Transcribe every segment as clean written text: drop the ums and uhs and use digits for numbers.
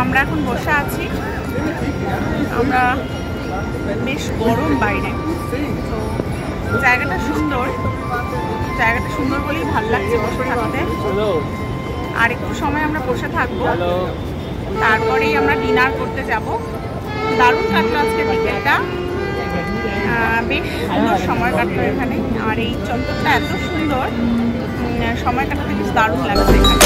আমরা এখন বসে আছি, আমরা বেশ গরম বাইরে, তো জায়গাটা সুন্দর বলেই ভালো লাগছে বসে থাকতে। আর একটু সময় আমরা বসে থাকবো, তারপরেই আমরা ডিনার করতে যাব। দারুণ কাটলো আজকে বিকেলটা, বেশ সুন্দর সময় কাটলো এখানে। আর এই চত্বরটা এত সুন্দর, সময় কাটাতে বেশ দারুণ লাগছে এখানে।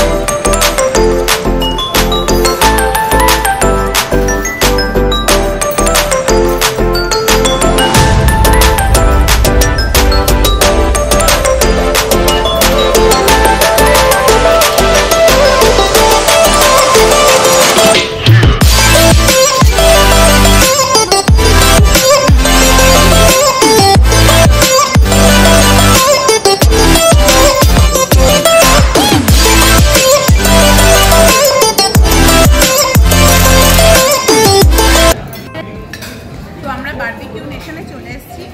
বারবিকিউ নেশনে চলে এসেছি,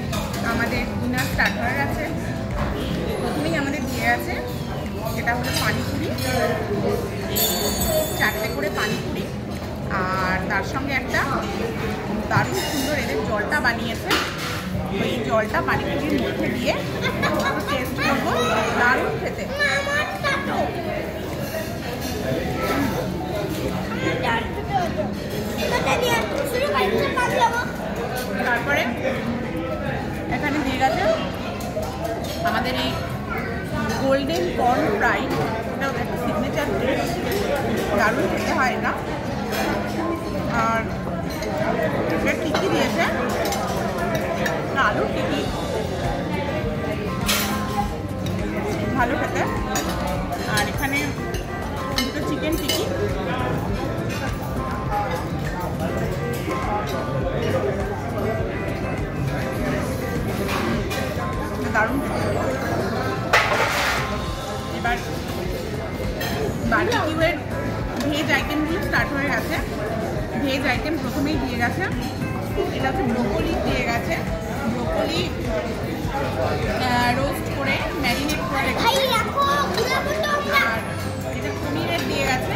আমাদের ডিনার স্টার্ট হয়ে গেছে। প্রথমেই আমাদের দিয়ে গেছে যেটা হলো পানিপুরি, 4টে করে পানিপুরি, আর তার সঙ্গে একটা দারুণ সুন্দর এদের জলটা বানিয়েছে। তো এই জলটা পানিপুরির মধ্যে দিয়ে টেস্ট করবো, দারুণ খেতে। তারপরে এখানে দিয়ে গেছে আমাদের এই গোল্ডেন কর্ন ফ্রাই, এটা একটা সিগনেচার ডিশ, দারুণ খেতে হয় এটা। আর এটা টিকি দিয়েছে, আলু টিকি, ভালো খেতে। আর এখানে দুটো চিকেন টিকি, দারুণ। এবার বারবিকিউয়ের ভেজ আইটেমগুলো স্টার্ট হয়ে গেছে। ভেজ আইটেম প্রথমেই দিয়ে গেছে, এটা হচ্ছে ব্রোকলি দিয়ে গেছে, ব্রোকলি রোস্ট করে ম্যারিনেট করে রেখেছে। আর এটা পনিরের দিয়ে গেছে,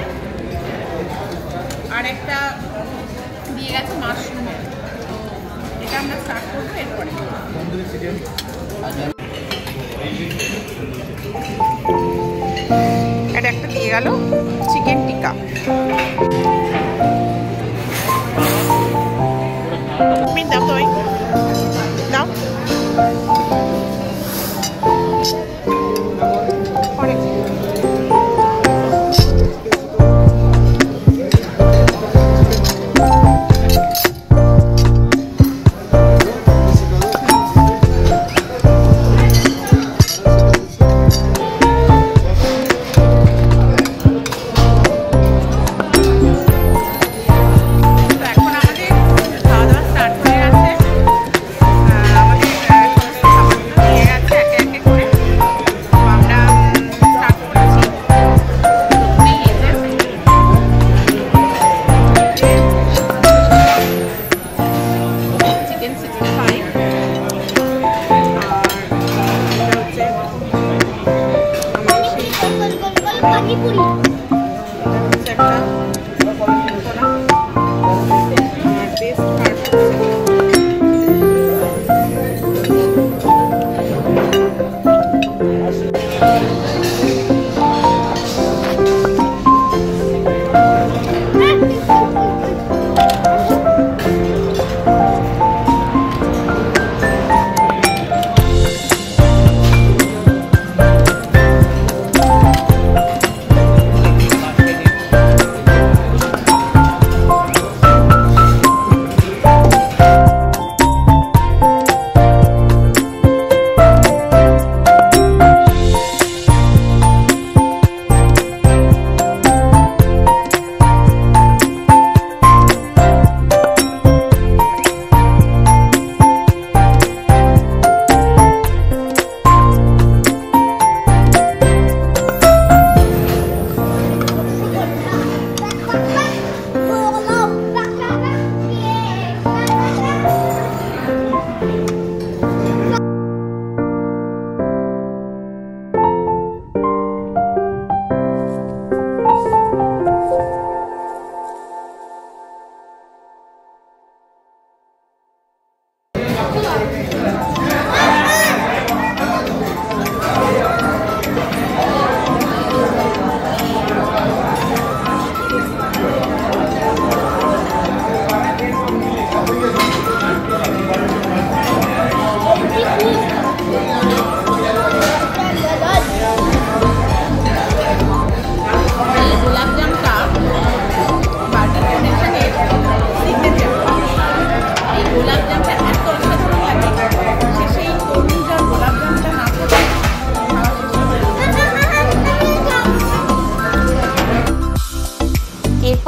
আর একটা দিয়ে গেছে মাশরুমের। তো এটা আমরা স্টার্ট করবো এরপরে। এটা একটা দিয়ে গেল চিকেন টিক্কা, দাও তো দাও।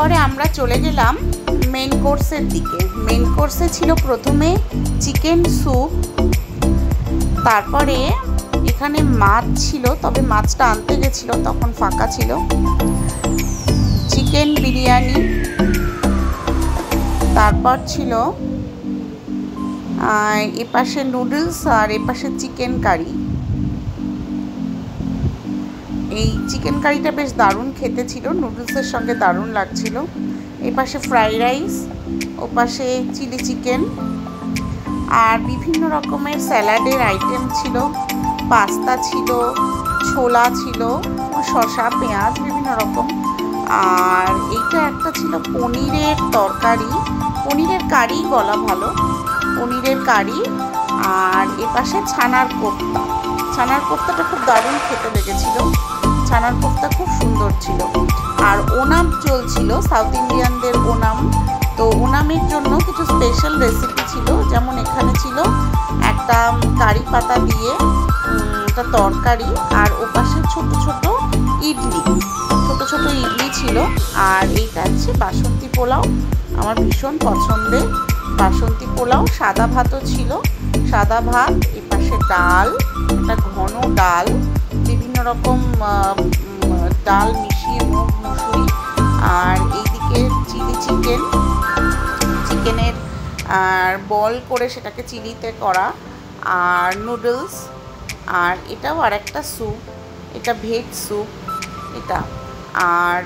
এরপরে আমরা চলে গেলাম মেন কোর্সের দিকে। মেন কোর্সে ছিল প্রথমে চিকেন স্যুপ, তারপরে এখানে মাছ ছিল, তবে মাছটা আনতে গেছিলো তখন ফাঁকা ছিল, চিকেন বিরিয়ানি, তারপর ছিল এপাশে নুডলস আর এপাশে চিকেন কারি। এই চিকেন কারিটা বেশ দারুণ খেতে ছিল, নুডলসের সঙ্গে দারুণ লাগছিল। এপাশে ফ্রাইড রাইস, ওপাশে চিলি চিকেন, আর বিভিন্ন রকমের স্যালাডের আইটেম ছিল, পাস্তা ছিল, ছোলা ছিল, শসা, পেঁয়াজ, বিভিন্ন রকম। আর এইটা একটা ছিল পনিরের তরকারি, পনিরের কারি বলা ভালো, পনিরের কারি। আর এপাশে ছানার কোফতা, ছানার কোফতাটা খুব দারুণ খেতে লেগেছিল, ছানার কোফতা খুব সুন্দর ছিল। আর ওনাম চলছিল, সাউথ ইন্ডিয়ানদের ওনাম, তো ওনামের জন্য কিছু স্পেশাল রেসিপি ছিল, যেমন এখানে ছিল একটা কারি পাতা দিয়ে একটা তরকারি, আর ওপাশে ছোট ছোট ইডলি, ছোট ছোট ইডলি ছিল। আর এইটা হচ্ছে বাসন্তী পোলাও, আমার ভীষণ পছন্দের বাসন্তী পোলাও। সাদা ভাতও ছিল, সাদা ভাত, এপাশে ডাল, একটা ঘন ডাল, বিভিন্ন রকম ডাল মিশিয়ে, মুগ মুসুরি, আর এইদিকে চিলি চিকেন, চিকেনের আর বল করে সেটাকে চিলিতে করা, আর নুডলস, আর এটাও আর একটা স্যুপ, এটা ভেজ স্যুপ এটা। আর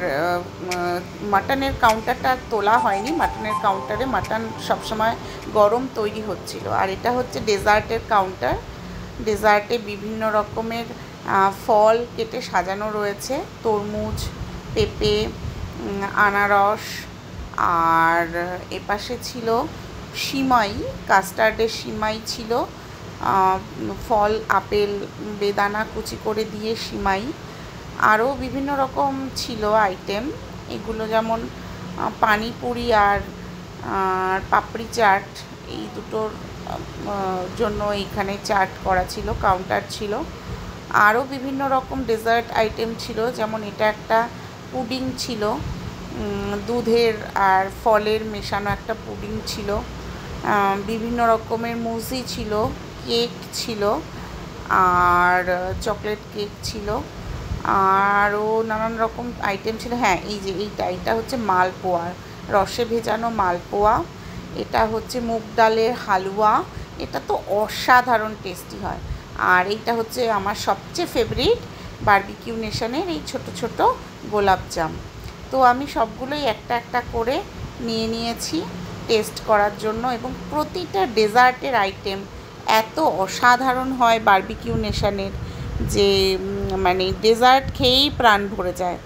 মাটনের কাউন্টারটা তোলা হয়নি, মাটনের কাউন্টারে মাটন সবসময় গরম তৈরি হচ্ছিল। আর এটা হচ্ছে ডেজার্টের কাউন্টার, ডেজার্টে বিভিন্ন রকমের ফল কেটে সাজানো রয়েছে, তরমুজ, পেঁপে, আনারস, আর এপাশে ছিল সিমাই, কাস্টার্ডের সিমাই ছিল, ফল, আপেল, বেদানা কুচি করে দিয়ে সিমাই, আরও বিভিন্ন রকম ছিল আইটেম। এগুলো যেমন পানিপুরি আর পাপড়ি চাট, এই দুটোর জন্য এইখানে চাট করা ছিল, কাউন্টার ছিল। আরও বিভিন্ন রকম ডেজার্ট আইটেম ছিল, যেমন এটা একটা পুডিং ছিল, দুধের আর ফলের মেশানো একটা পুডিং ছিল, বিভিন্ন রকমের মুজি ছিল, কেক ছিল, আর চকলেট কেক ছিল, আরও নানান রকম আইটেম ছিল। হ্যাঁ, এই যে এইটা হচ্ছে মালপোয়া, রসে ভেজানো মালপোয়া, এটা হচ্ছে মুগ ডালের হালুয়া, এটা তো অসাধারণ টেস্টি হয়। আর এইটা হচ্ছে আমার সবচেয়ে ফেভারিট বারবিকিউ নেশনের এই ছোট ছোট গোলাপজাম। তো আমি সবগুলোই একটা একটা করে নিয়ে নিয়েছি টেস্ট করার জন্য, এবং প্রতিটা ডেজার্টের আইটেম এত অসাধারণ হয় বারবিকিউ নেশনের যে মানে ডেজার্ট খেয়েই প্রাণ ভরে যায়।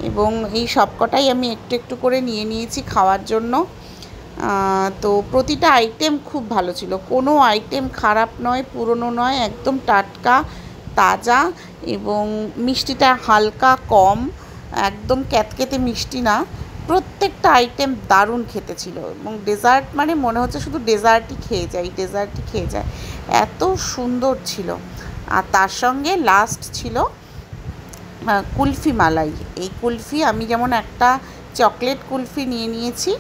এবং এই সবকটাই আমি একটু একটু করে নিয়ে নিয়েছি খাওয়ার জন্য। তো প্রতিটা আইটেম খুব ভালো ছিল, কোনো আইটেম খারাপ নয়, পুরনো নয়, একদম টাটকা তাজা, এবং মিষ্টিটা হালকা কম, একদম ক্যাতকেতে মিষ্টি না, প্রত্যেকটা আইটেম দারুণ খেতে ছিল। এবং ডেজার্ট মানে মনে হচ্ছে শুধু ডেজার্টই খেয়ে যায়, এত সুন্দর ছিল। আর তার সঙ্গে লাস্ট ছিল কুলফি মালাই। এই কুলফি আমি যেমন একটা চকলেট কুলফি নিয়ে নিয়েছি,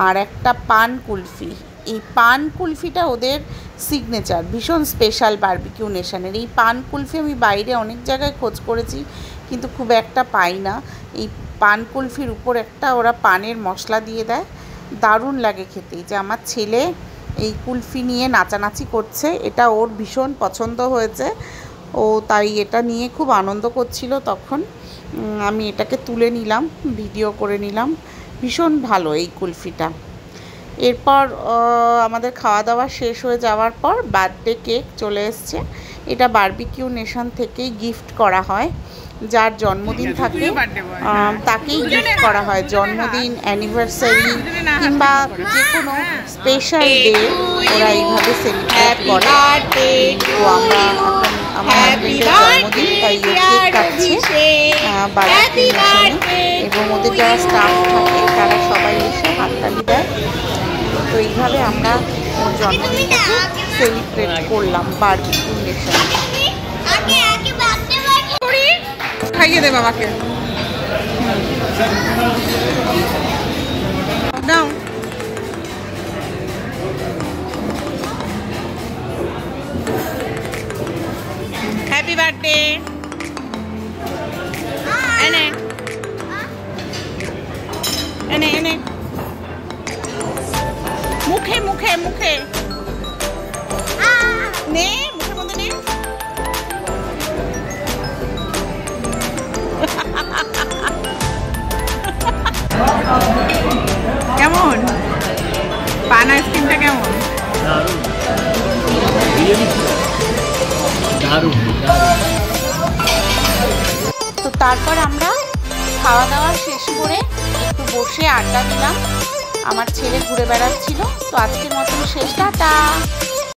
আর একটা পান কুলফি। এই পান কুলফিটা ওদের সিগনেচার, ভীষণ স্পেশাল বারবিকিউ নেশনের। এই পান কুলফি আমি বাইরে অনেক জায়গায় খোঁজ করেছি, কিন্তু খুব একটা পাই না। এই পান কুলফির উপর একটা ওরা পানের মশলা দিয়ে দেয়, দারুণ লাগে খেতে। যে আমার ছেলে এই কুলফি নিয়ে নাচানাচি করছে, এটা ওর ভীষণ পছন্দ হয়েছে, ও তাই এটা নিয়ে খুব আনন্দ করছিল। তখন আমি এটাকে তুলে নিলাম, ভিডিও করে নিলাম, ভীষণ ভালো এই কুলফিটা। এরপর আমাদের খাওয়া দাওয়া শেষ হয়ে যাওয়ার পর বার্থডে কেক চলে এসছে। এটা বারবিকিউ নেশন থেকেই গিফট করা হয়, যার জন্মদিন থাকে তাকেই গিফট করা হয়। জন্মদিন, অ্যানিভার্সারি কিংবা যে কোনো স্পেশাল ডে ওরা এইভাবে সেলিব্রেট করে। তো আমরা এখন আমার হাজবেন্ডের জন্মদিন, তাই কেক কাটছে বারবিকিউ নেশনে, এবং ওদের যারা স্টাফ থাকে তারা সবাই এসে হাততালি দেয়। তো এইভাবে আমরা ওর জন্মদিনটাকে সেলিব্রেট করলাম বারবিকিউ নেশনে। খাইয়ে দে বাবাকে। দাও। Happy birthday. এনে এনে এনে মুখে মুখে মুখে নে, মুখের মধ্যে নে। কেমন পান আইসক্রিমটা? কেমন? তো তারপর আমরা খাওয়া দাওয়া শেষ করে একটু বসে আড্ডা দিলাম। আমার ছেলে ঘুরে বেড়াচ্ছিল। তো আজকের মতন শেষ, টাটা।